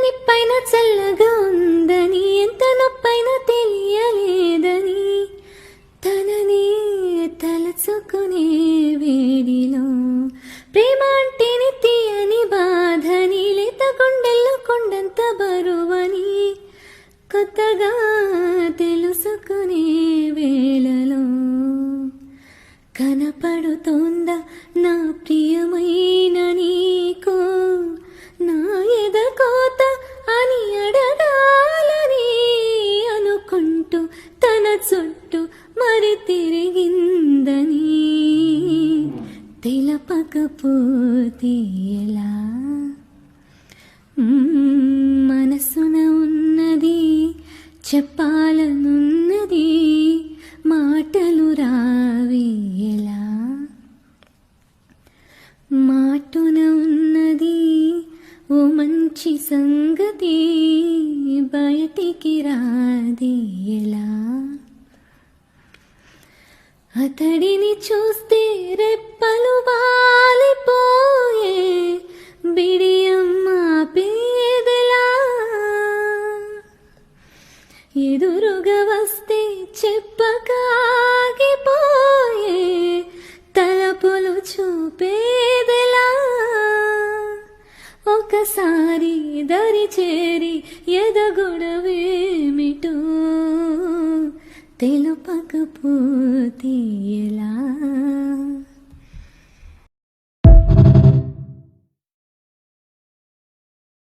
నిప్పైన చల్లగా ఉందని, ఎంత నొప్పైనా తెలియలేదని, తననే తలచుకునే వేడిలో ప్రేమ అంటేనే తీయని బాధని, లేత గుండెల్లో కొండంత బరువని కొత్తగా తెలుసుకునే వేళలో కనపడుతోందా నా ప్రియమైన నీకు నా ఎదకోత అని అడగాలని అనుకుంటూ తన చుట్టూ మరి తిరిగిందని తెలపకపోతే ఎలా? మనసున ఉన్నది చెప్పాలనున్నది మాటలు రావి ఎలా? మాటున ఉన్నది ఓ మంచి సంగతి బయటికి రాది ఎలా? అతడిని చూస్తే రెప్పలు వాలిపోయే బిడియం ఆపేదెలా? ఎదురుగా వస్తే చెప్పకాగిపోయే తలపులు చూపేదెలా? ఒకసారి దరి చేరి ఎదగొడవేమిటో తెలుపకపోతే ఎలా?